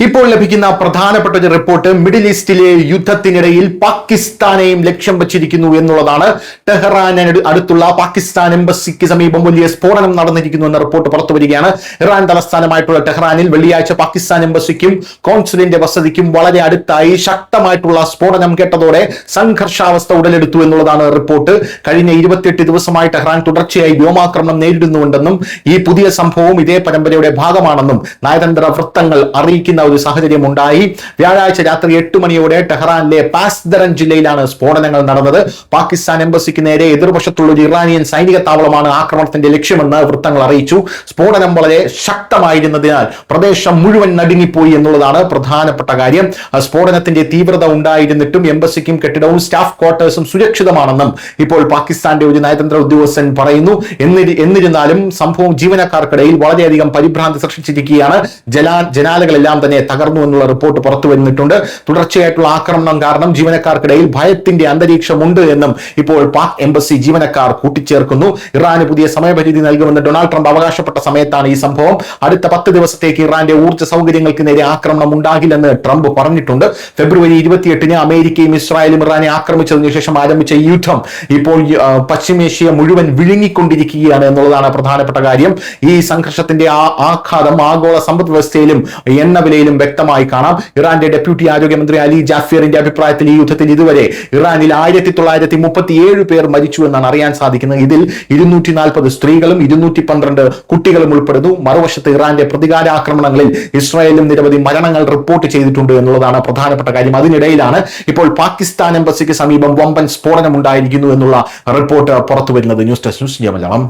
ഇപ്പോൾ ലഭിക്കുന്ന പ്രധാനപ്പെട്ട ഒരു റിപ്പോർട്ട് മിഡിൽ ഈസ്റ്റിലെ യുദ്ധത്തിനിടയിൽ പാകിസ്ഥാനെയും ലക്ഷ്യം വച്ചിരിക്കുന്നു എന്നുള്ളതാണ്. ടെഹ്റാനിന് അടുത്തുള്ള പാകിസ്ഥാൻ എംബസിക്ക് സമീപം വലിയ സ്ഫോടനം നടന്നിരിക്കുന്നു എന്ന റിപ്പോർട്ട് പുറത്തു വരികയാണ്. ഇറാൻ തലസ്ഥാനമായിട്ടുള്ള ടെഹ്റാനിൽ വെള്ളിയാഴ്ച പാകിസ്ഥാൻ എംബസിക്കും കോൺസുലിന്റെ വസതിക്കും വളരെ അടുത്തായി ശക്തമായിട്ടുള്ള സ്ഫോടനം കേട്ടതോടെ സംഘർഷാവസ്ഥ ഉടലെടുത്തു എന്നുള്ളതാണ് റിപ്പോർട്ട്. കഴിഞ്ഞ 28 ദിവസമായി ടെഹ്റാൻ തുടർച്ചയായി വ്യോമാക്രമണം നേരിടുന്നുണ്ടെന്നും ഈ പുതിയ സംഭവവും ഇതേ പരമ്പരയുടെ ഭാഗമാണെന്നും നയതന്ത്ര വൃത്തങ്ങൾ അറിയിക്കുന്ന ഒരു സാഹചര്യം ഉണ്ടായി. വ്യാഴാഴ്ച രാത്രി 8 മണിയോടെ ടെഹ്റാനിലെ പാസ്ദറൻ ജില്ലയിലാണ് സ്ഫോടനങ്ങൾ നടന്നത്. പാകിസ്ഥാൻ എംബസിക്ക് നേരെ എതിർവശത്തുള്ള ഒരു ഇറാനിയൻ സൈനിക താവളമാണ് ആക്രമണത്തിന്റെ ലക്ഷ്യമെന്ന് വൃത്തങ്ങൾ അറിയിച്ചു. സ്ഫോടനം വളരെ ശക്തമായിരുന്നതിനാൽ പ്രദേശം മുഴുവൻ നടുങ്ങിപ്പോയി എന്നുള്ളതാണ് പ്രധാനപ്പെട്ട കാര്യം. സ്ഫോടനത്തിന്റെ തീവ്രത ഉണ്ടായിരുന്നിട്ടും എംബസിക്കും കെട്ടിടവും സ്റ്റാഫ് ക്വാർട്ടേഴ്സും സുരക്ഷിതമാണെന്നും ഇപ്പോൾ പാകിസ്ഥാന്റെ ഒരു നയതന്ത്ര ഉദ്യോഗസ്ഥൻ പറയുന്നു. എന്നിരുന്നാലും സംഭവം ജീവനക്കാർക്കിടയിൽ വളരെയധികം പരിഭ്രാന്തി സൃഷ്ടിച്ചിരിക്കുകയാണ്. ജനാലകളെല്ലാം തന്നെ തകർന്നു എന്നുള്ള റിപ്പോർട്ട് പുറത്തു വന്നിട്ടുണ്ട്. തുടർച്ചയായിട്ടുള്ള ആക്രമണം കാരണം ജീവനക്കാർക്കിടയിൽ ഭയത്തിന്റെ അന്തരീക്ഷമുണ്ട് എന്നും ഇപ്പോൾ പാക് എംബസി ജീവനക്കാർ കൂട്ടിച്ചേർക്കുന്നു. ഇറാന് പുതിയ സമയപരിധി നൽകുമെന്ന് ഡൊണാൾഡ് ട്രംപ് അവകാശപ്പെട്ട സമയത്താണ് ഈ സംഭവം. അടുത്ത 10 ദിവസത്തേക്ക് ഇറാന്റെ ഊർജ്ജ സൗകര്യങ്ങൾക്ക് നേരെ ആക്രമണം ഉണ്ടാകില്ലെന്ന് ട്രംപ് പറഞ്ഞിട്ടുണ്ട്. ഫെബ്രുവരി 28-ന് അമേരിക്കയും ഇസ്രായേലും ഇറാനെ ആക്രമിച്ചതിനു ശേഷം ആരംഭിച്ച ഈ യുദ്ധം ഇപ്പോൾ പശ്ചിമേഷ്യ മുഴുവൻ വിഴുങ്ങിക്കൊണ്ടിരിക്കുകയാണ് എന്നുള്ളതാണ് പ്രധാനപ്പെട്ട കാര്യം. ഈ സംഘർഷത്തിന്റെ ആഘാതം ആഗോള സമ്പദ് വ്യവസ്ഥയിലും എണ്ണ വിലയിലും വ്യക്തമായി കാണാം. ഇറാന്റെ ഡെപ്യൂട്ടി ആരോഗ്യമന്ത്രി അലി ജാഫിറിന്റെ അഭിപ്രായത്തിൽ ഈ യുദ്ധത്തിൽ ഇതുവരെ ഇറാനിൽ 1937 പേർ മരിച്ചു എന്നാണ് അറിയാൻ സാധിക്കുന്നത്. ഇതിൽ 240 സ്ത്രീകളും 212 കുട്ടികളും ഉൾപ്പെടുന്നു. മറുവശത്ത് ഇറാന്റെ പ്രതികാരാക്രമണങ്ങളിൽ ഇസ്രായേലും നിരവധി മരണങ്ങൾ റിപ്പോർട്ട് ചെയ്തിട്ടുണ്ട് എന്നുള്ളതാണ് പ്രധാനപ്പെട്ട കാര്യം. അതിനിടയിലാണ് ഇപ്പോൾ പാകിസ്ഥാൻ എംബസിക്ക് സമീപം വമ്പൻ സ്ഫോടനം ഉണ്ടായിരിക്കുന്നു എന്നുള്ള റിപ്പോർട്ട് പുറത്തു വരുന്നത്. News desk news India Malayalam.